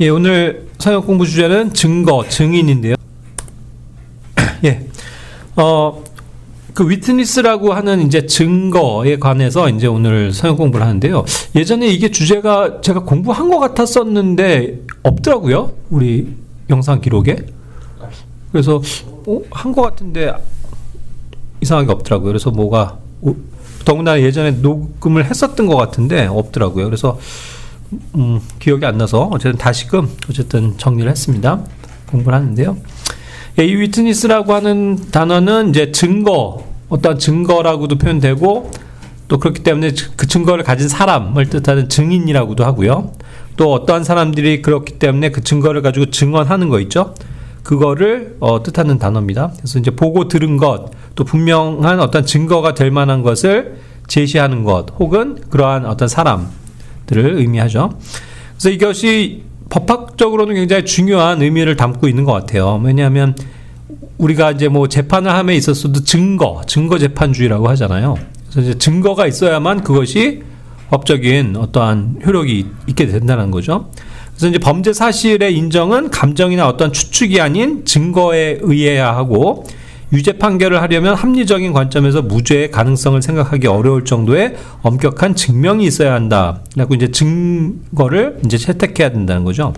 예, 오늘 성경 공부 주제는 증거, 증인인데요. 예, 그 위트니스라고 하는 이제 증거에 관해서 이제 오늘 성경 공부를 하는데요. 예전에 이게 주제가 제가 공부한 것 같았었는데 없더라고요. 우리 영상 기록에. 그래서 한 것 같은데 이상하게 없더라고요. 그래서 뭐가 더구나 예전에 녹음을 했었던 것 같은데 없더라고요. 그래서 기억이 안 나서 어쨌든 다시금 정리를 했습니다. 공부를 하는데요. 이 위트니스라고 하는 단어는 이제 증거, 어떤 증거라고도 표현되고 또 그렇기 때문에 그 증거를 가진 사람을 뜻하는 증인이라고도 하고요. 또 어떠한 사람들이 그렇기 때문에 그 증거를 가지고 증언하는 거 있죠. 그거를 뜻하는 단어입니다. 그래서 이제 보고 들은 것, 또 분명한 어떤 증거가 될 만한 것을 제시하는 것, 혹은 그러한 어떤 사람들을 의미하죠. 그래서 이것이 법학적으로는 굉장히 중요한 의미를 담고 있는 것 같아요. 왜냐하면 우리가 이제 뭐 재판을 함에 있어서도 증거 재판주의라고 하잖아요. 그래서 이제 증거가 있어야만 그것이 법적인 어떠한 효력이 있게 된다는 거죠. 그래서 이제 범죄 사실의 인정은 감정이나 어떤 추측이 아닌 증거에 의해야 하고, 유죄 판결을 하려면 합리적인 관점에서 무죄의 가능성을 생각하기 어려울 정도의 엄격한 증명이 있어야 한다. 라고 이제 증거를 이제 채택해야 된다는 거죠.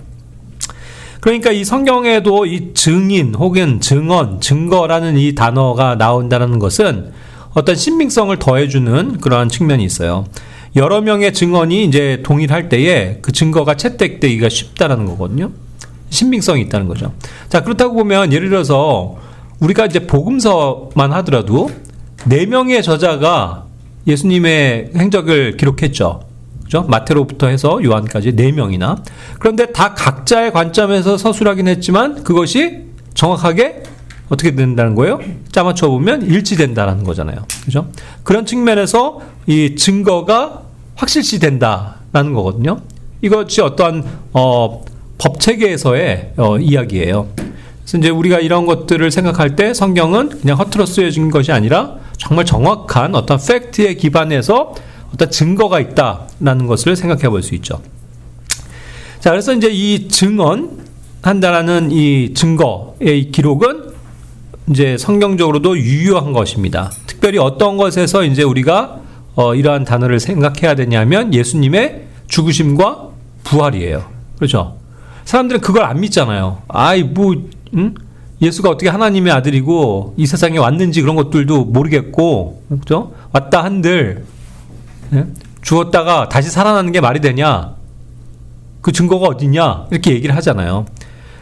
그러니까 이 성경에도 이 증인 혹은 증언, 증거라는 이 단어가 나온다는 것은 어떤 신빙성을 더해주는 그러한 측면이 있어요. 여러 명의 증언이 이제 동일할 때에 그 증거가 채택되기가 쉽다라는 거거든요. 신빙성이 있다는 거죠. 자, 그렇다고 보면 예를 들어서 우리가 이제 복음서만 하더라도 4명의 저자가 예수님의 행적을 기록했죠. 그죠? 마태로부터 해서 요한까지 4명이나. 그런데 다 각자의 관점에서 서술하긴 했지만 그것이 정확하게 어떻게 된다는 거예요? 짜맞춰 보면 일치된다는 거잖아요. 그죠? 그런 측면에서 이 증거가 확실시 된다라는 거거든요. 이것이 어떠한 법 체계에서의 이야기예요. 그래서 이제 우리가 이런 것들을 생각할 때 성경은 그냥 허투루 쓰여진 것이 아니라 정말 정확한 어떤 팩트에 기반해서 어떤 증거가 있다라는 것을 생각해 볼 수 있죠. 자, 그래서 이제 이 증언한다라는 이 증거의 기록은 이제 성경적으로도 유효한 것입니다. 특별히 어떤 것에서 이제 우리가 이러한 단어를 생각해야 되냐면 예수님의 죽으심과 부활이에요. 그렇죠? 사람들은 그걸 안 믿잖아요. 예수가 어떻게 하나님의 아들이고 이 세상에 왔는지 그런 것들도 모르겠고, 그렇죠? 왔다 한들 죽었다가 다시 살아나는 게 말이 되냐? 그 증거가 어디냐? 이렇게 얘기를 하잖아요.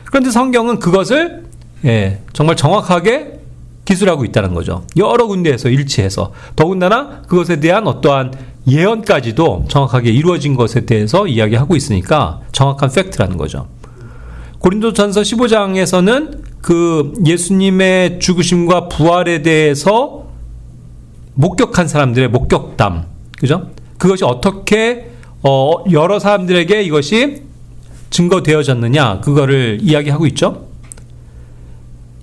그런데 성경은 그것을 정말 정확하게 기술하고 있다는 거죠. 여러 군데에서 일치해서. 더군다나 그것에 대한 어떠한 예언까지도 정확하게 이루어진 것에 대해서 이야기하고 있으니까 정확한 팩트라는 거죠. 고린도전서 15장에서는 그 예수님의 죽으심과 부활에 대해서 목격한 사람들의 목격담, 그죠? 그것이 어떻게 여러 사람들에게 이것이 증거되어졌느냐, 그거를 이야기하고 있죠.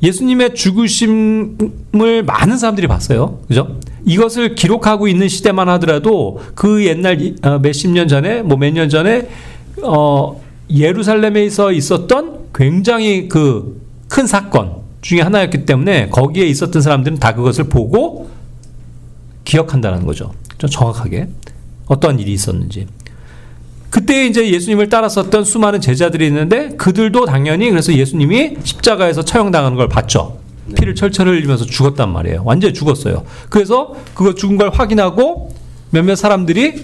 예수님의 죽으심을 많은 사람들이 봤어요. 그죠? 이것을 기록하고 있는 시대만 하더라도 그 옛날 몇십 년 전에, 몇 년 전에 예루살렘에서 있었던 굉장히 그 큰 사건 중에 하나였기 때문에 거기에 있었던 사람들은 다 그것을 보고 기억한다는 거죠. 정확하게 어떠한 일이 있었는지. 그때 이제 예수님을 따랐었던 수많은 제자들이 있는데 그들도 당연히 그래서 예수님이 십자가에서 처형당하는 걸 봤죠. 피를 철철 흘리면서 죽었단 말이에요. 완전히 죽었어요. 그래서 그거 죽은 걸 확인하고 몇몇 사람들이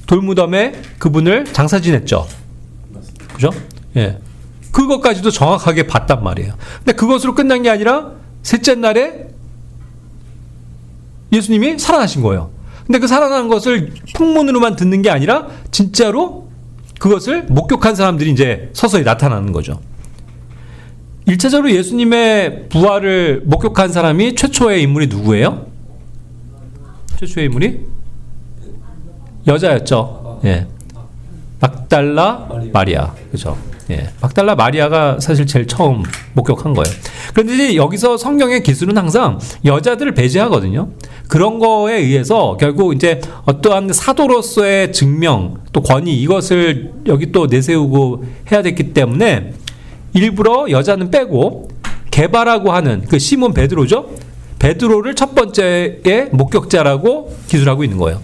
돌무덤에 그분을 장사 지냈죠. 그죠? 예. 그것까지도 정확하게 봤단 말이에요. 근데 그것으로 끝난 게 아니라 셋째 날에 예수님이 살아나신 거예요. 근데 그 살아난 것을 풍문으로만 듣는 게 아니라 진짜로 그것을 목격한 사람들이 이제 서서히 나타나는 거죠. 1차적으로 예수님의 부활을 목격한 사람이 최초의 인물이 누구예요? 최초의 인물이? 여자였죠. 예. 막달라 마리아. 그죠? 예, 막달라 마리아가 사실 제일 처음 목격한 거예요. 그런데 이제 여기서 성경의 기술은 항상 여자들을 배제하거든요. 그런 거에 의해서 결국 이제 어떠한 사도로서의 증명 또 권위 이것을 여기 또 내세우고 해야 됐기 때문에 일부러 여자는 빼고 게바라고 하는 그 시몬 베드로죠. 베드로를 첫 번째의 목격자라고 기술하고 있는 거예요.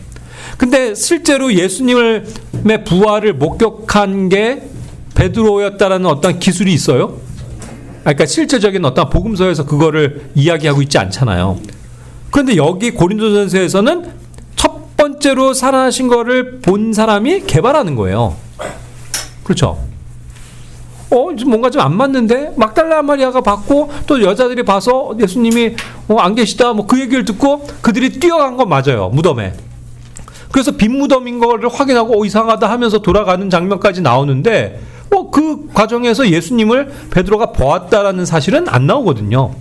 근데 실제로 예수님의 부활을 목격한 게 베드로였다라는 어떤 기술이 있어요? 그러니까 실제적인 어떤 복음서에서 그거를 이야기하고 있지 않잖아요. 그런데 여기 고린도전서에서는 첫 번째로 살아나신 거를 본 사람이 게바라는 거예요. 그렇죠? 뭔가 좀 안 맞는데? 막달라 마리아가 봤고 또 여자들이 봐서 예수님이 안 계시다 뭐 그 얘기를 듣고 그들이 뛰어간 건 맞아요. 무덤에. 그래서 빈 무덤인 거를 확인하고 이상하다 하면서 돌아가는 장면까지 나오는데 그 과정에서 예수님을 베드로가 보았다라는 사실은 안 나오거든요.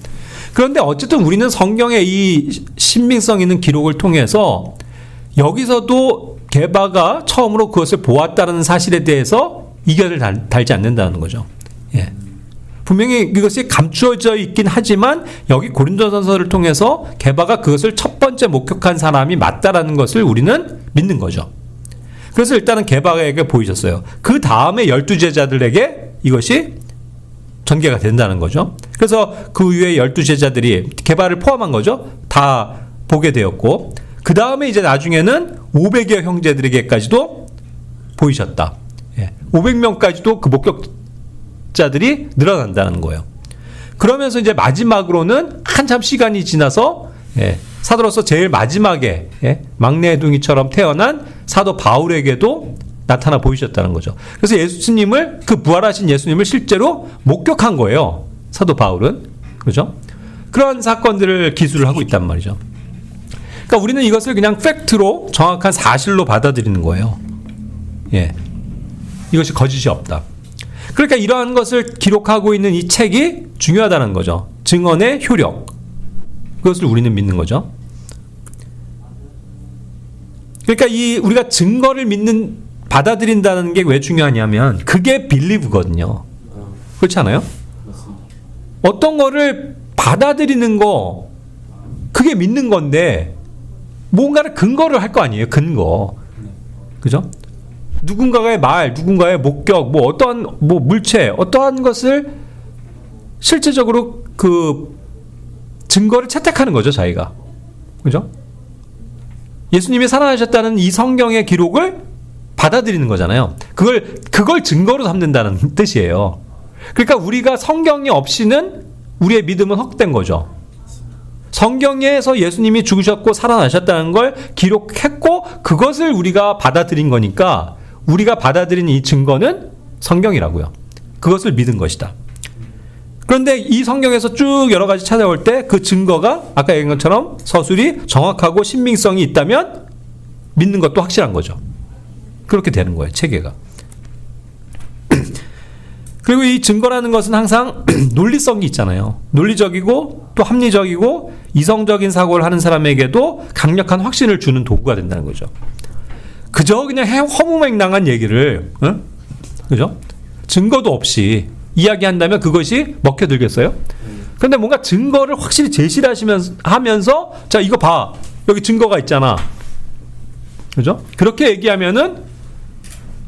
그런데 어쨌든 우리는 성경의 이 신빙성 있는 기록을 통해서 여기서도 게바가 처음으로 그것을 보았다는 사실에 대해서 이견을 달지 않는다는 거죠. 예. 분명히 이것이 감추어져 있긴 하지만 여기 고린도전서를 통해서 게바가 그것을 첫 번째 목격한 사람이 맞다라는 것을 우리는 믿는 거죠. 그래서 일단은 게바에게 보이셨어요. 그 다음에 12제자들에게 이것이 전개가 된다는 거죠. 그래서 그 위에 12제자들이 게바를 포함한 거죠. 다 보게 되었고 그 다음에 이제 나중에는 500여 형제들에게까지도 보이셨다. 500명까지도 그 목격자들이 늘어난다는 거예요. 그러면서 이제 마지막으로는 한참 시간이 지나서 사도로서 제일 마지막에 막내 애둥이처럼 태어난 사도 바울에게도 나타나 보이셨다는 거죠. 그래서 예수님을 그 부활하신 예수님을 실제로 목격한 거예요. 사도 바울은. 그렇죠? 그런 사건들을 기술을 하고 있단 말이죠. 그러니까 우리는 이것을 그냥 팩트로 정확한 사실로 받아들이는 거예요. 예. 이것이 거짓이 없다. 그러니까 이러한 것을 기록하고 있는 이 책이 중요하다는 거죠. 증언의 효력. 그것을 우리는 믿는 거죠. 그러니까 우리가 증거를 받아들인다는 게 왜 중요하냐면 그게 빌리브거든요. 그렇지 않아요? 어떤 거를 받아들이는 거 그게 믿는 건데 뭔가를 근거를 할 거 아니에요. 근거. 그죠? 누군가의 말, 누군가의 목격, 어떠한 물체, 어떠한 것을 실제적으로 그 증거를 채택하는 거죠, 자기가. 그죠? 예수님이 살아나셨다는 이 성경의 기록을 받아들이는 거잖아요. 그걸 증거로 삼는다는 뜻이에요. 그러니까 우리가 성경이 없이는 우리의 믿음은 헛된 거죠. 성경에서 예수님이 죽으셨고 살아나셨다는 걸 기록했고 그것을 우리가 받아들인 거니까 우리가 받아들인 이 증거는 성경이라고요. 그것을 믿은 것이다. 그런데 이 성경에서 쭉 여러 가지 찾아올 때 그 증거가 아까 얘기한 것처럼 서술이 정확하고 신빙성이 있다면 믿는 것도 확실한 거죠. 그렇게 되는 거예요. 체계가. 그리고 이 증거라는 것은 항상 논리성이 있잖아요. 논리적이고 또 합리적이고 이성적인 사고를 하는 사람에게도 강력한 확신을 주는 도구가 된다는 거죠. 그저 그냥 허무맹랑한 얘기를 그죠? 증거도 없이 이야기한다면 그것이 먹혀들겠어요? 그런데 뭔가 증거를 확실히 제시를 하면서 자 이거 봐 여기 증거가 있잖아, 그죠? 그렇게 얘기하면은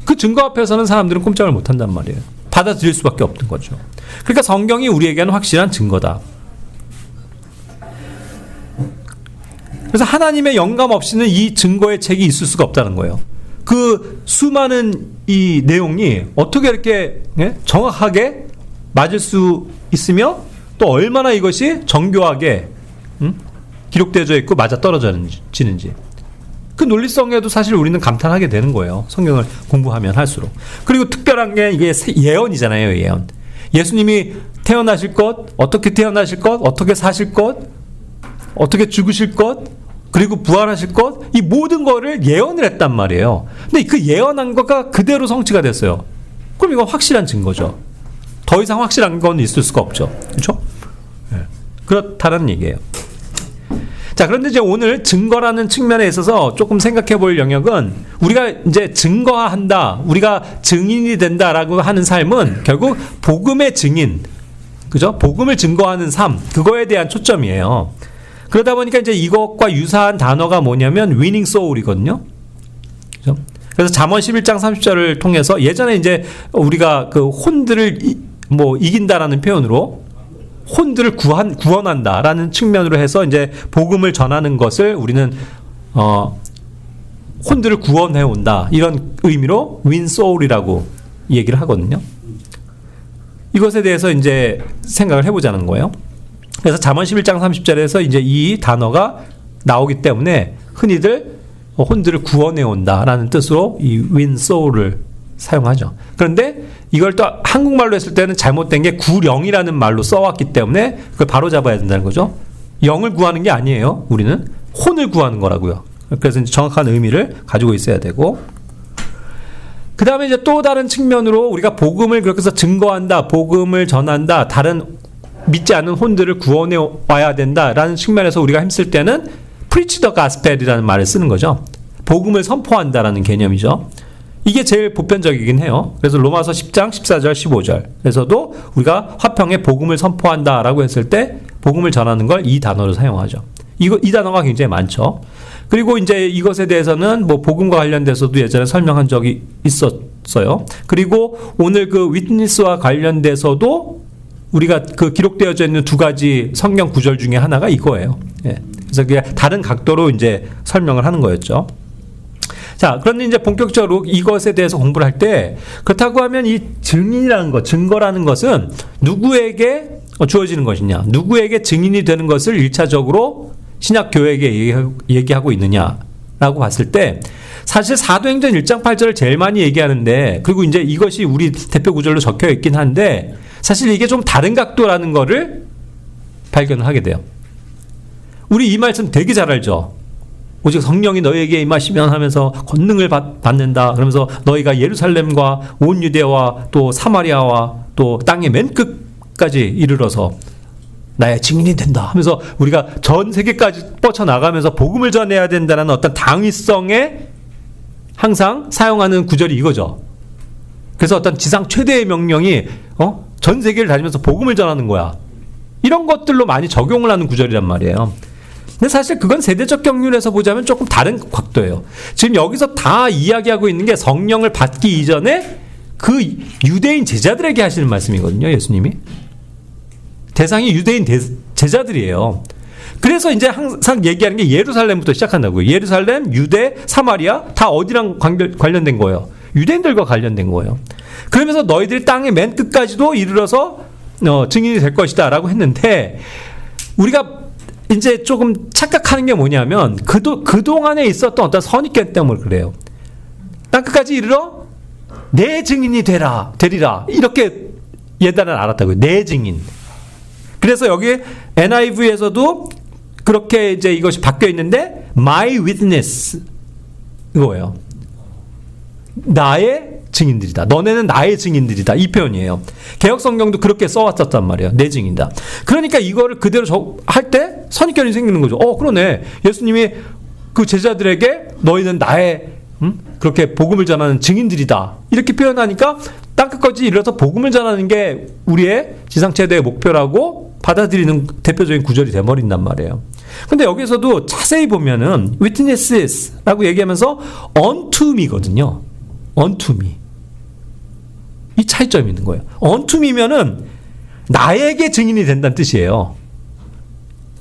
그 증거 앞에서는 사람들은 꼼짝을 못한단 말이에요. 받아들일 수밖에 없는 거죠. 그러니까 성경이 우리에게는 확실한 증거다. 그래서 하나님의 영감 없이는 이 증거의 책이 있을 수가 없다는 거예요. 그 수많은 이 내용이 어떻게 이렇게 정확하게 맞을 수 있으며 또 얼마나 이것이 정교하게 기록되어져 있고 맞아 떨어지는지 그 논리성에도 사실 우리는 감탄하게 되는 거예요. 성경을 공부하면 할수록. 그리고 특별한 게 이게 예언이잖아요. 예언. 예수님이 태어나실 것, 어떻게 태어나실 것, 어떻게 사실 것, 어떻게 죽으실 것, 그리고 부활하실 것, 이 모든 거를 예언을 했단 말이에요. 근데 그 예언한 거가 그대로 성취가 됐어요. 그럼 이건 확실한 증거죠. 더 이상 확실한 건 있을 수가 없죠. 그렇죠? 네. 그렇다는 얘기예요. 자, 그런데 이제 오늘 증거라는 측면에 있어서 조금 생각해 볼 영역은 우리가 이제 증거한다, 우리가 증인이 된다라고 하는 삶은 결국 복음의 증인, 그죠? 복음을 증거하는 삶, 그거에 대한 초점이에요. 그러다 보니까 이제 이것과 유사한 단어가 뭐냐면 winning soul이거든요. 그죠? 그래서 잠언 11장 30절을 통해서 예전에 이제 우리가 그 혼들을 이긴다라는 표현으로 혼들을 구원한다라는 측면으로 해서 이제 복음을 전하는 것을 우리는 혼들을 구원해 온다, 이런 의미로 win soul이라고 얘기를 하거든요. 이것에 대해서 이제 생각을 해보자는 거예요. 그래서 잠언 11장 30절에서 이제 이 단어가 나오기 때문에 흔히들 혼들을 구원해 온다라는 뜻으로 이 win soul을 사용하죠. 그런데 이걸 또 한국말로 했을 때는 잘못된 게 구령이라는 말로 써왔기 때문에 그걸 바로 잡아야 된다는 거죠. 영을 구하는 게 아니에요. 우리는 혼을 구하는 거라고요. 그래서 이제 정확한 의미를 가지고 있어야 되고, 그 다음에 이제 또 다른 측면으로 우리가 복음을 그렇게 해서 증거한다, 복음을 전한다, 다른 믿지 않는 혼들을 구원해 와야 된다라는 측면에서 우리가 힘쓸 때는 preach the gospel이라는 말을 쓰는 거죠. 복음을 선포한다라는 개념이죠. 이게 제일 보편적이긴 해요. 그래서 로마서 10장 14절 15절에서도 우리가 화평에 복음을 선포한다라고 했을 때 복음을 전하는 걸 이 단어로 사용하죠. 이 단어가 굉장히 많죠. 그리고 이제 이것에 대해서는 복음과 관련돼서도 예전에 설명한 적이 있었어요. 그리고 오늘 그 위트니스와 관련돼서도 우리가 그 기록되어져 있는 두 가지 성경 구절 중에 하나가 이거예요. 예. 그래서 그게 다른 각도로 이제 설명을 하는 거였죠. 자, 그런데 이제 본격적으로 이것에 대해서 공부를 할 때, 그렇다고 하면 이 증인이라는 것, 증거라는 것은 누구에게 주어지는 것이냐, 누구에게 증인이 되는 것을 1차적으로 신약교회에게 얘기하고 있느냐라고 봤을 때, 사실 사도행전 1장 8절을 제일 많이 얘기하는데, 그리고 이제 이것이 우리 대표 구절로 적혀 있긴 한데, 사실 이게 좀 다른 각도라는 거를 발견을 하게 돼요. 우리 이 말씀 되게 잘 알죠? 오직 성령이 너희에게 임하시면 하면서 권능을 받는다. 그러면서 너희가 예루살렘과 온 유대와 또 사마리아와 또 땅의 맨 끝까지 이르러서 나의 증인이 된다 하면서 우리가 전 세계까지 뻗쳐나가면서 복음을 전해야 된다는 어떤 당위성에 항상 사용하는 구절이 이거죠. 그래서 어떤 지상 최대의 명령이 전 세계를 다니면서 복음을 전하는 거야. 이런 것들로 많이 적용을 하는 구절이란 말이에요. 근데 사실 그건 세대적 경륜에서 보자면 조금 다른 각도예요. 지금 여기서 다 이야기하고 있는 게 성령을 받기 이전에 그 유대인 제자들에게 하시는 말씀이거든요. 예수님이. 대상이 유대인 제자들이에요. 그래서 이제 항상 얘기하는 게 예루살렘부터 시작한다고요. 예루살렘, 유대, 사마리아 다 어디랑 관련된 거예요? 유대인들과 관련된 거예요. 그러면서 너희들이 땅의 맨 끝까지도 이르러서 증인이 될 것이다 라고 했는데, 우리가 이제 조금 착각하는 게 뭐냐면 그동안에 있었던 어떤 선입견 때문에 그래요. 땅끝까지 이르러 내 증인이 되리라 이렇게 예단을 알았다고요. 내 증인. 그래서 여기 NIV에서도 그렇게 이제 이것이 바뀌어 있는데 my witness 이거예요. 나의 증인들이다. 너네는 나의 증인들이다. 이 표현이에요. 개혁성경도 그렇게 써왔었단 말이에요. 내 증인이다. 그러니까 이거를 그대로 할 때 선입견이 생기는 거죠. 그러네. 예수님이 그 제자들에게 너희는 나의 그렇게 복음을 전하는 증인들이다. 이렇게 표현하니까 땅끝까지 이르러서 복음을 전하는 게 우리의 지상 최대의 목표라고 받아들이는 대표적인 구절이 돼버린단 말이에요. 근데 여기서도 자세히 보면은 witnesses라고 얘기하면서 unto me거든요. unto me. 이 차이점이 있는 거예요. unto me면은 나에게 증인이 된다는 뜻이에요.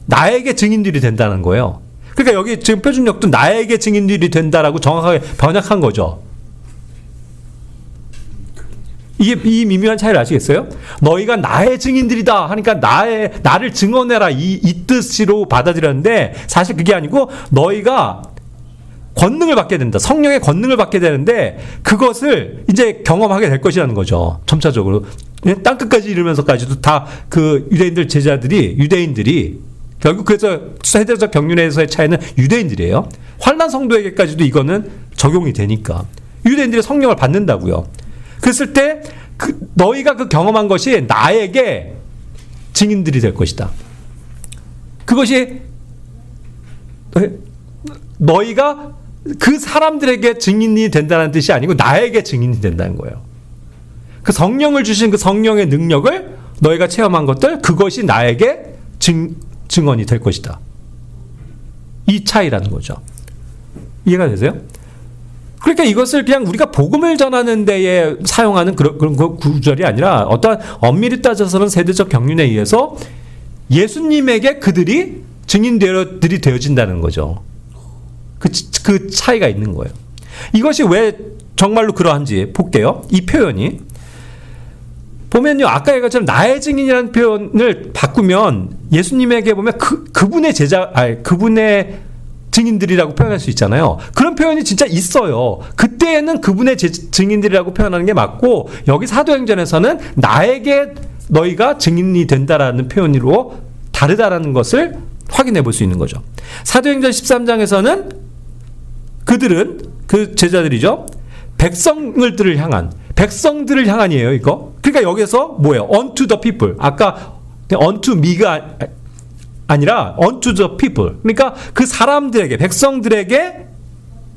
나에게 증인들이 된다는 거예요. 그러니까 여기 지금 표준역도 나에게 증인들이 된다라고 정확하게 번역한 거죠. 이게 이 미묘한 차이를 아시겠어요? 너희가 나의 증인들이다 하니까 나를 증언해라 이 뜻으로 받아들였는데, 사실 그게 아니고 너희가 권능을 받게 된다. 성령의 권능을 받게 되는데 그것을 이제 경험하게 될 것이라는 거죠. 점차적으로. 땅끝까지 이르면서까지도 다 그 유대인들이 결국 그래서 세대적 경륜에서의 차이는 유대인들이에요. 환난 성도에게까지도 이거는 적용이 되니까. 유대인들이 성령을 받는다고요. 그랬을 때 너희가 그 경험한 것이 나에게 증인들이 될 것이다. 그것이 너희가 그 사람들에게 증인이 된다는 뜻이 아니고 나에게 증인이 된다는 거예요. 그 성령을 주신 그 성령의 능력을 너희가 체험한 것들, 그것이 나에게 증언이 될 것이다. 이 차이라는 거죠. 이해가 되세요? 그러니까 이것을 그냥 우리가 복음을 전하는 데에 사용하는 그런 구절이 아니라 어떠한 엄밀히 따져서는 세대적 경륜에 의해서 예수님에게 그들이 증인들이 되어진다는 거죠. 그 차이가 있는 거예요. 이것이 왜 정말로 그러한지 볼게요. 이 표현이 보면요, 아까 얘기했처럼 나의 증인이라는 표현을 바꾸면 예수님에게 보면 그분의 그분의 증인들이라고 표현할 수 있잖아요. 그런 표현이 진짜 있어요. 그때에는 그분의 증인들이라고 표현하는 게 맞고, 여기 사도행전에서는 나에게 너희가 증인이 된다라는 표현으로 다르다라는 것을 확인해 볼 수 있는 거죠. 사도행전 13장에서는 그들은, 그 제자들이죠, 백성들을 향한이에요, 이거. 그러니까 여기서 뭐예요? unto the people. 아까 unto me가 아니라 unto the people. 그러니까 그 사람들에게, 백성들에게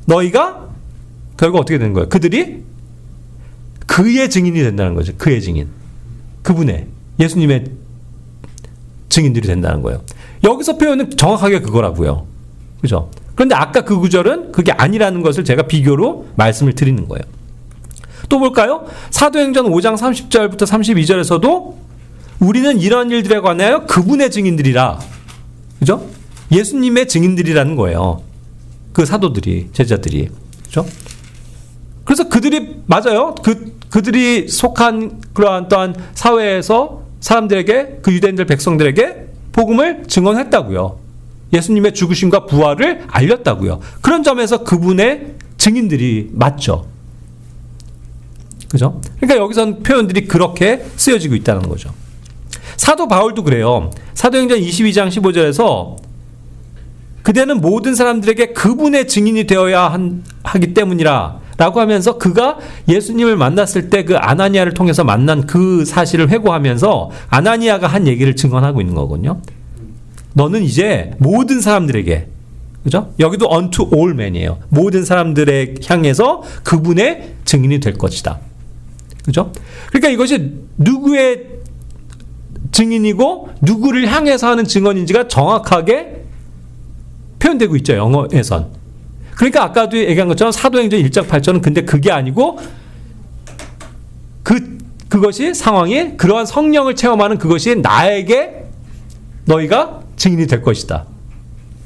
너희가 결국 어떻게 되는 거예요? 그들이 그의 증인이 된다는 거죠. 그의 증인. 그분의, 예수님의 증인들이 된다는 거예요. 여기서 표현은 정확하게 그거라고요. 그죠? 그런데 아까 그 구절은 그게 아니라는 것을 제가 비교로 말씀을 드리는 거예요. 또 볼까요? 사도행전 5장 30절부터 32절에서도 우리는 이런 일들에 관하여 그분의 증인들이라. 그죠? 예수님의 증인들이라는 거예요. 그 사도들이, 제자들이. 그죠? 그래서 그들이, 맞아요. 그들이 속한 그러한 또한 사회에서 사람들에게, 그 유대인들 백성들에게 복음을 증언했다고요. 예수님의 죽으심과 부활을 알렸다고요. 그런 점에서 그분의 증인들이 맞죠. 그죠? 그러니까 여기서는 표현들이 그렇게 쓰여지고 있다는 거죠. 사도 바울도 그래요. 사도행전 22장 15절에서 그대는 모든 사람들에게 그분의 증인이 되어야 하기 때문이라 라고 하면서 그가 예수님을 만났을 때 그 아나니아를 통해서 만난 그 사실을 회고하면서 아나니아가 한 얘기를 증언하고 있는 거거든요. 너는 이제 모든 사람들에게, 그죠? 여기도 unto all men이에요. 모든 사람들에 향해서 그분의 증인이 될 것이다. 그죠? 그러니까 이것이 누구의 증인이고 누구를 향해서 하는 증언인지가 정확하게 표현되고 있죠, 영어에선. 그러니까 아까도 얘기한 것처럼 사도행전 1장 8절은 근데 그게 아니고 그것이 상황이 그러한 성령을 체험하는 그것이 나에게 너희가 증인이 될 것이다.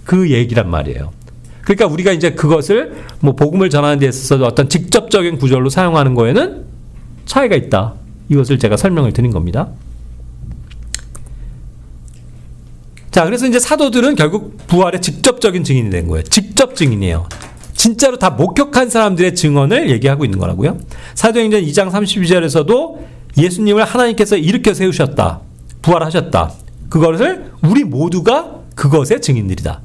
그 얘기란 말이에요. 그러니까 우리가 이제 그것을 뭐 복음을 전하는 데 있어서 어떤 직접적인 구절로 사용하는 거에는 차이가 있다. 이것을 제가 설명을 드린 겁니다. 자, 그래서 이제 사도들은 결국 부활의 직접적인 증인이 된 거예요. 직접 증인이에요. 진짜로 다 목격한 사람들의 증언을 얘기하고 있는 거라고요. 사도행전 2장 32절에서도 예수님을 하나님께서 일으켜 세우셨다. 부활하셨다. 그것을 우리 모두가 그것의 증인들이다.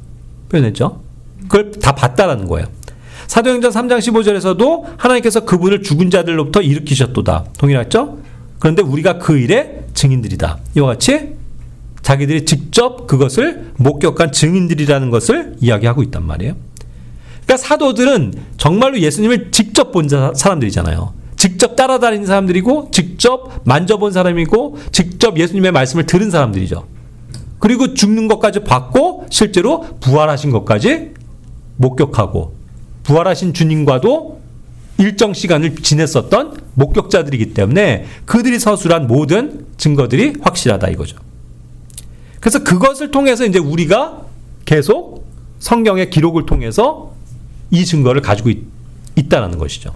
표현했죠. 그걸 다 봤다라는 거예요. 사도행전 3장 15절에서도 하나님께서 그분을 죽은 자들로부터 일으키셨도다. 동일하죠? 그런데 우리가 그 일의 증인들이다. 이와 같이 자기들이 직접 그것을 목격한 증인들이라는 것을 이야기하고 있단 말이에요. 그러니까 사도들은 정말로 예수님을 직접 본 사람들이잖아요. 직접 따라다니는 사람들이고 직접 만져본 사람이고 직접 예수님의 말씀을 들은 사람들이죠. 그리고 죽는 것까지 봤고 실제로 부활하신 것까지 목격하고 부활하신 주님과도 일정 시간을 지냈었던 목격자들이기 때문에 그들이 서술한 모든 증거들이 확실하다 이거죠. 그래서 그것을 통해서 이제 우리가 계속 성경의 기록을 통해서 이 증거를 가지고 있다는 것이죠.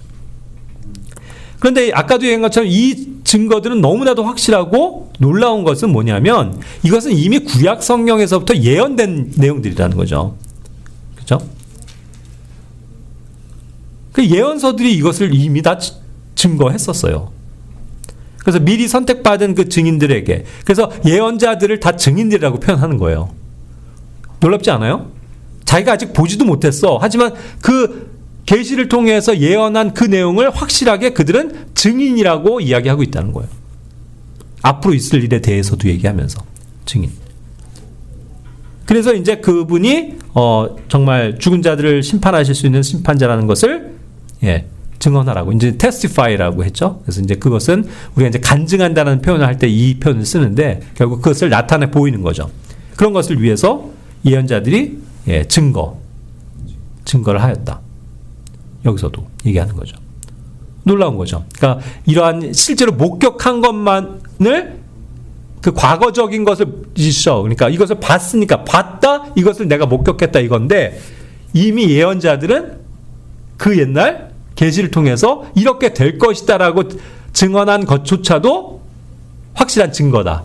그런데 아까도 얘기한 것처럼 이 증거들은 너무나도 확실하고 놀라운 것은 뭐냐면 이것은 이미 구약 성경에서부터 예언된 내용들이라는 거죠. 그렇죠? 그 예언서들이 이것을 이미 다 증거했었어요. 그래서 미리 선택받은 그 증인들에게, 그래서 예언자들을 다 증인들이라고 표현하는 거예요. 놀랍지 않아요? 자기가 아직 보지도 못했어. 하지만 그 계시를 통해서 예언한 그 내용을 확실하게 그들은 증인이라고 이야기하고 있다는 거예요. 앞으로 있을 일에 대해서도 얘기하면서 증인. 그래서 이제 그분이 정말 죽은 자들을 심판하실 수 있는 심판자라는 것을 증언하라고 이제 testify라고 했죠. 그래서 이제 그것은 우리가 이제 간증한다는 표현을 할 때 이 표현을 쓰는데 결국 그것을 나타내 보이는 거죠. 그런 것을 위해서 예언자들이 증거를 하였다. 여기서도 얘기하는 거죠. 놀라운 거죠. 그러니까 이러한 실제로 목격한 것만을 그 과거적인 것을 있어. 그러니까 이것을 봤으니까 봤다. 이것을 내가 목격했다 이건데 이미 예언자들은 그 옛날 계시를 통해서 이렇게 될 것이다라고 증언한 것조차도 확실한 증거다.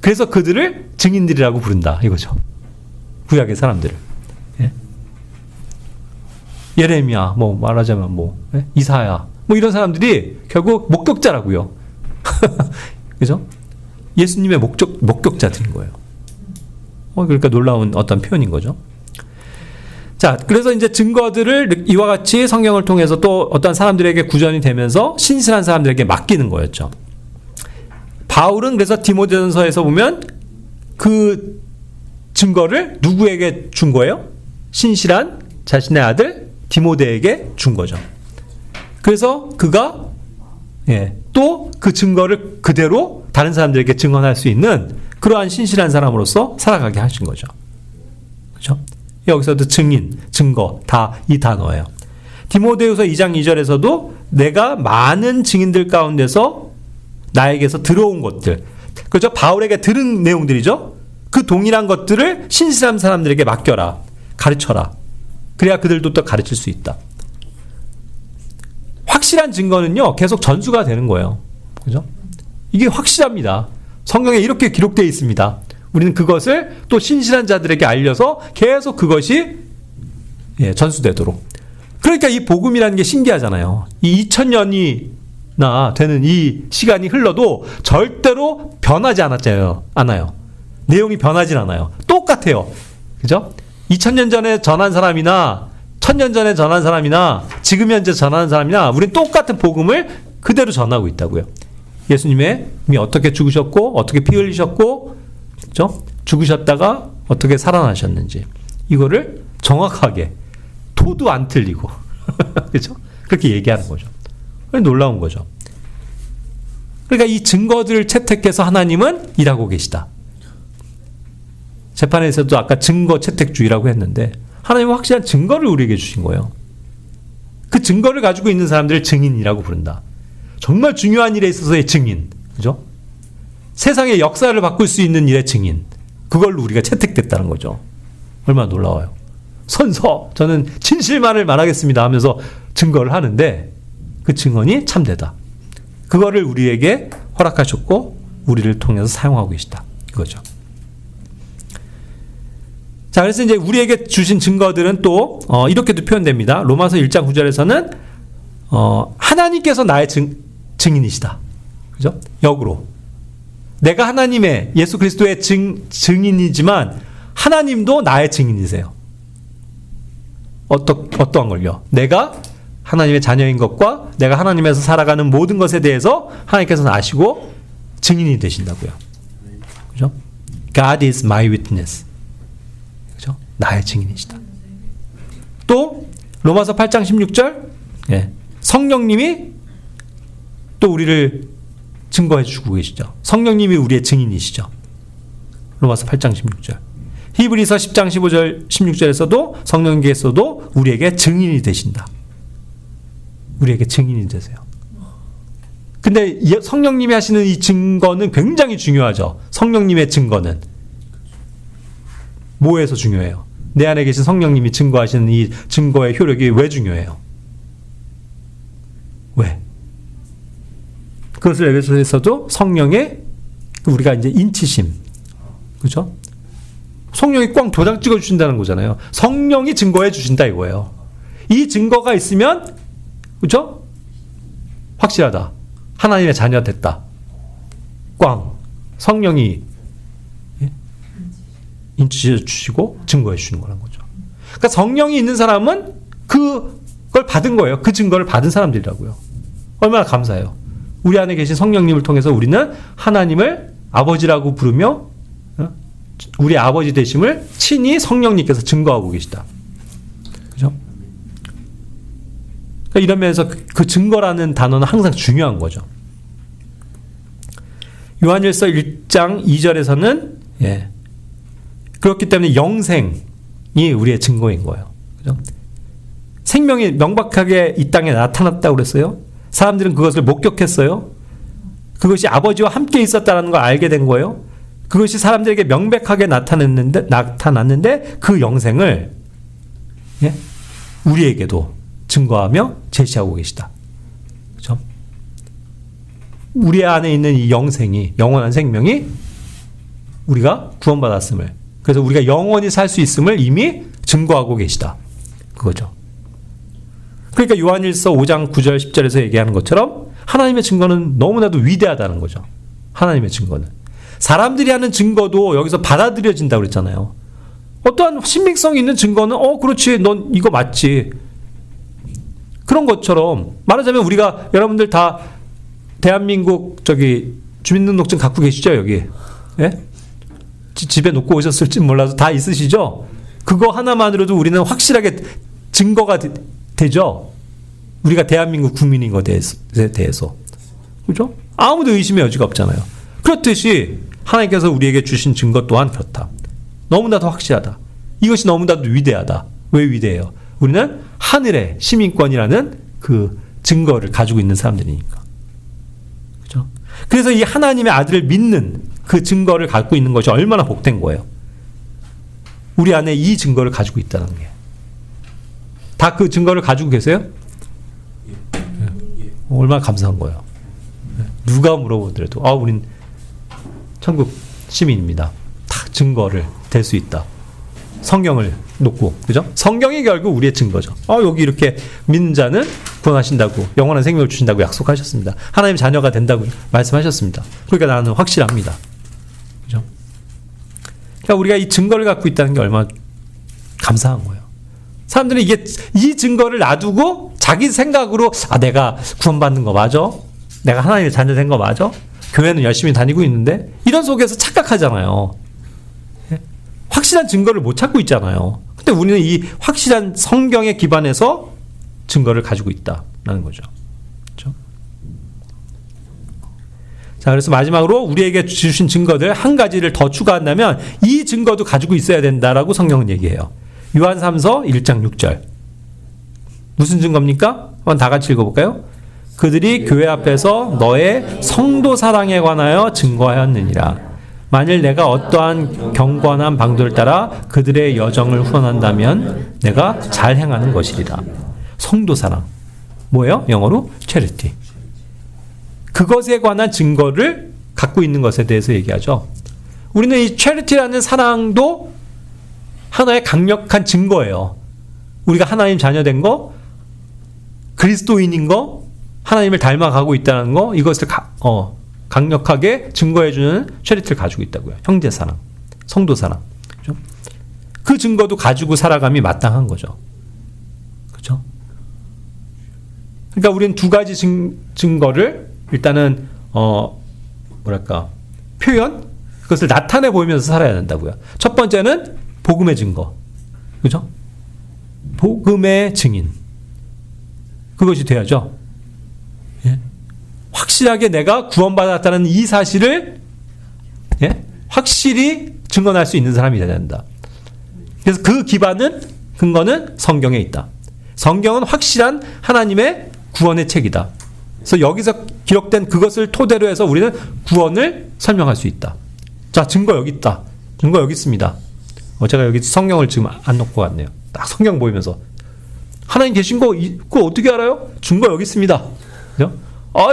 그래서 그들을 증인들이라고 부른다 이거죠. 구약의 사람들을. 예레미야, 뭐 말하자면 이사야, 뭐 이런 사람들이 결국 목격자라고요. 그죠? 예수님의 목격자들인 거예요. 그러니까 놀라운 어떤 표현인 거죠. 자, 그래서 이제 증거들을 이와 같이 성경을 통해서 또 어떤 사람들에게 구전이 되면서 신실한 사람들에게 맡기는 거였죠. 바울은 그래서 디모데전서에서 보면 그 증거를 누구에게 준 거예요? 신실한 자신의 아들 디모데에게 준 거죠. 그래서 그가 또 그 증거를 그대로 다른 사람들에게 증언할 수 있는 그러한 신실한 사람으로서 살아가게 하신 거죠. 그렇죠? 여기서도 증인, 증거 다 이 단어예요. 디모데후서 2장 2절에서도 내가 많은 증인들 가운데서 나에게서 들어온 것들, 그렇죠? 바울에게 들은 내용들이죠. 그 동일한 것들을 신실한 사람들에게 맡겨라, 가르쳐라. 그래야 그들도 또 가르칠 수 있다. 확실한 증거는요, 계속 전수가 되는 거예요. 그죠? 이게 확실합니다. 성경에 이렇게 기록되어 있습니다. 우리는 그것을 또 신실한 자들에게 알려서 계속 그것이 전수되도록. 그러니까 이 복음이라는 게 신기하잖아요. 이 2000년이나 되는 이 시간이 흘러도 절대로 변하지 않아요. 내용이 변하진 않아요. 똑같아요. 그죠? 2000년 전에 전한 사람이나 1000년 전에 전한 사람이나 지금 현재 전하는 사람이나 우리는 똑같은 복음을 그대로 전하고 있다고요. 예수님이 어떻게 죽으셨고 어떻게 피 흘리셨고 그렇죠? 죽으셨다가 어떻게 살아나셨는지 이거를 정확하게 토도 안 틀리고 그렇죠? 그렇게 얘기하는 거죠. 놀라운 거죠. 그러니까 이 증거들을 채택해서 하나님은 일하고 계시다. 재판에서도 아까 증거 채택주의라고 했는데 하나님은 확실한 증거를 우리에게 주신 거예요. 그 증거를 가지고 있는 사람들을 증인이라고 부른다. 정말 중요한 일에 있어서의 증인. 그죠? 세상의 역사를 바꿀 수 있는 일의 증인. 그걸로 우리가 채택됐다는 거죠. 얼마나 놀라워요. 선서, 저는 진실만을 말하겠습니다 하면서 증거를 하는데 그 증언이 참되다. 그거를 우리에게 허락하셨고 우리를 통해서 사용하고 계시다. 이거죠. 자, 그래서 이제 우리에게 주신 증거들은 또 이렇게도 표현됩니다. 로마서 1장 9절에서는 하나님께서 나의 증인이시다. 그죠? 역으로 내가 하나님의 예수 그리스도의 증인이지만 하나님도 나의 증인이세요. 어떠한 걸요? 내가 하나님의 자녀인 것과 내가 하나님에서 살아가는 모든 것에 대해서 하나님께서는 아시고 증인이 되신다고요. 그죠? God is my witness. 그죠? 나의 증인이시다. 또 로마서 8장 16절 성령님이 또 우리를 증거해 주고 계시죠. 성령님이 우리의 증인이시죠. 로마서 8장 16절. 히브리서 10장 15절 16절에서도 성령님께서도 우리에게 증인이 되신다. 우리에게 증인이 되세요. 근데 성령님이 하시는 이 증거는 굉장히 중요하죠. 성령님의 증거는 뭐에서 중요해요? 내 안에 계신 성령님이 증거하시는 이 증거의 효력이 왜 중요해요? 왜? 그것을 에베소서에서도 성령의 우리가 이제 인치심, 그렇죠? 성령이 꽝 도장 찍어 주신다는 거잖아요. 성령이 증거해 주신다 이거예요. 이 증거가 있으면 그렇죠? 확실하다. 하나님의 자녀 됐다. 꽝. 성령이 인치해 주시고 증거해 주시는 거란 거죠. 그러니까 성령이 있는 사람은 그걸 받은 거예요. 그 증거를 받은 사람들이라고요. 얼마나 감사해요. 우리 안에 계신 성령님을 통해서 우리는 하나님을 아버지라고 부르며 우리 아버지 되심을 친히 성령님께서 증거하고 계시다. 그죠? 그러니까 이런 면에서 그 증거라는 단어는 항상 중요한 거죠. 요한일서 1장 2절에서는 그렇기 때문에 영생이 우리의 증거인 거예요. 그죠? 생명이 명백하게 이 땅에 나타났다고 그랬어요. 사람들은 그것을 목격했어요. 그것이 아버지와 함께 있었다는 걸 알게 된 거예요. 그것이 사람들에게 명백하게 나타났는데 그 영생을 우리에게도 증거하며 제시하고 계시다. 그렇죠? 우리 안에 있는 이 영생이, 영원한 생명이 우리가 구원받았음을, 그래서 우리가 영원히 살 수 있음을 이미 증거하고 계시다. 그거죠. 그러니까 요한일서 5장 9절 10절에서 얘기하는 것처럼 하나님의 증거는 너무나도 위대하다는 거죠. 하나님의 증거는. 사람들이 하는 증거도 여기서 받아들여진다고 그랬잖아요. 어떠한 신빙성 있는 증거는 그렇지, 넌 이거 맞지. 그런 것처럼 말하자면 우리가 여러분들 다 대한민국 주민등록증 갖고 계시죠, 여기? 예? 집에 놓고 오셨을지 몰라도 다 있으시죠? 그거 하나만으로도 우리는 확실하게 증거가 되죠? 우리가 대한민국 국민인 것에 대해서. 그죠? 아무도 의심의 여지가 없잖아요. 그렇듯이 하나님께서 우리에게 주신 증거 또한 그렇다. 너무나도 확실하다. 이것이 너무나도 위대하다. 왜 위대해요? 우리는 하늘의 시민권이라는 그 증거를 가지고 있는 사람들이니까. 그죠? 그래서 이 하나님의 아들을 믿는 그 증거를 갖고 있는 것이 얼마나 복된 거예요. 우리 안에 이 증거를 가지고 있다는 게. 다 그 증거를 가지고 계세요? 얼마나 감사한 거예요. 누가 물어보더라도 우린 천국 시민입니다. 다 증거를 댈 수 있다. 성경을 놓고, 그죠? 성경이 결국 우리의 증거죠. 여기 이렇게 믿는 자는 구원하신다고, 영원한 생명을 주신다고 약속하셨습니다. 하나님 자녀가 된다고 말씀하셨습니다. 그러니까 나는 확실합니다. 그죠? 그러니까 우리가 이 증거를 갖고 있다는 게 얼마나 감사한 거예요. 사람들은 이 증거를 놔두고 자기 생각으로 내가 구원받는 거 맞아? 내가 하나님의 자녀 된 거 맞아? 교회는 열심히 다니고 있는데 이런 속에서 착각하잖아요. 확실한 증거를 못 찾고 있잖아요. 근데 우리는 이 확실한 성경에 기반해서 증거를 가지고 있다라는 거죠. 그렇죠? 자, 그래서 마지막으로 우리에게 주신 증거들 한 가지를 더 추가한다면 이 증거도 가지고 있어야 된다라고 성경은 얘기해요. 요한 3서 1장 6절. 무슨 증거입니까? 한번 다 같이 읽어볼까요? 그들이 교회 앞에서 너의 성도 사랑에 관하여 증거하였느니라. 만일 내가 어떠한 경건한 방도를 따라 그들의 여정을 후원한다면 내가 잘 행하는 것이리라. 성도 사랑. 뭐예요? 영어로 charity. 그것에 관한 증거를 갖고 있는 것에 대해서 얘기하죠. 우리는 이 charity라는 사랑도 하나의 강력한 증거예요. 우리가 하나님 자녀된 거, 그리스도인인 거, 하나님을 닮아가고 있다는 거, 이것을 강력하게 증거해주는 체리티를 가지고 있다고요. 형제사랑, 성도사랑. 그렇죠? 그 증거도 가지고 살아감이 마땅한 거죠. 그렇죠? 그러니까 우리는 두 가지 증거를 일단은 표현? 그것을 나타내 보이면서 살아야 된다고요. 첫 번째는 복음의 증거. 그죠? 복음의 증인. 그것이 돼야죠. 예? 확실하게 내가 구원받았다는 이 사실을 확실히 증언할 수 있는 사람이 되어야 된다. 그래서 그 근거는 성경에 있다. 성경은 확실한 하나님의 구원의 책이다. 그래서 여기서 기록된 그것을 토대로 해서 우리는 구원을 설명할 수 있다. 자, 증거 여기 있다. 증거 여기 있습니다. 제가 여기 성경을 지금 안 놓고 왔네요. 딱 성경 보이면서 하나님 계신 거 그거 어떻게 알아요? 증거 여기 있습니다. 그죠?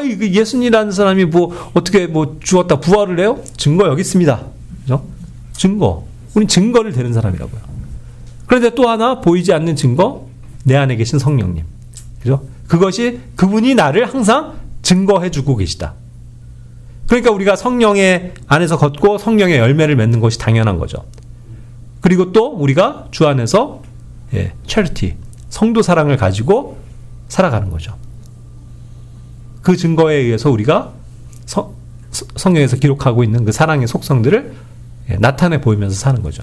이거 예수님이라는 사람이 어떻게 죽었다 부활을 해요? 증거 여기 있습니다. 그죠? 증거. 우린 증거를 대는 사람이라고요. 그런데 또 하나 보이지 않는 증거, 내 안에 계신 성령님. 그죠? 그분이 나를 항상 증거해주고 계시다. 그러니까 우리가 성령의 안에서 걷고 성령의 열매를 맺는 것이 당연한 거죠. 그리고 또 우리가 주 안에서 charity, 성도 사랑을 가지고 살아가는 거죠. 그 증거에 의해서 우리가 성경에서 기록하고 있는 그 사랑의 속성들을 예, 나타내 보이면서 사는 거죠.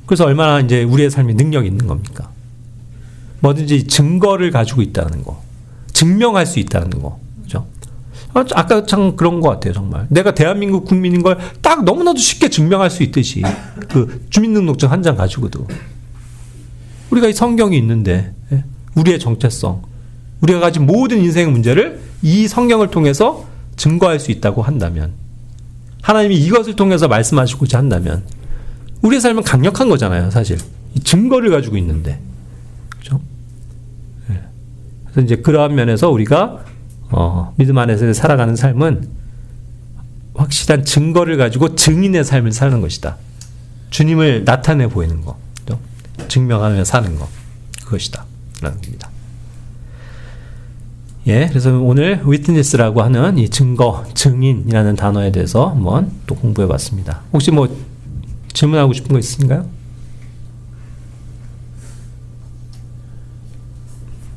그래서 얼마나 이제 우리의 삶이 능력이 있는 겁니까? 뭐든지 증거를 가지고 있다는 거, 증명할 수 있다는 거, 그죠? 아까 참 그런 것 같아요, 정말. 내가 대한민국 국민인 걸 딱 너무나도 쉽게 증명할 수 있듯이 그 주민등록증 한 장 가지고도 우리가 이 성경이 있는데 우리의 정체성, 우리가 가진 모든 인생의 문제를 이 성경을 통해서 증거할 수 있다고 한다면, 하나님이 이것을 통해서 말씀하시고자 한다면 우리의 삶은 강력한 거잖아요, 사실. 이 증거를 가지고 있는데, 그렇죠? 그래서 이제 그러한 면에서 우리가 믿음 안에서 살아가는 삶은 확실한 증거를 가지고 증인의 삶을 사는 것이다. 주님을 나타내 보이는 거, 그렇죠? 증명하며 사는 거, 그것이다 라는 겁니다. 예, 그래서 오늘 witness라고 하는 이 증거, 증인이라는 단어에 대해서 한번 또 공부해 봤습니다. 혹시 뭐 질문하고 싶은 거 있으신가요?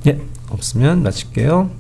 예, 없으면 마칠게요.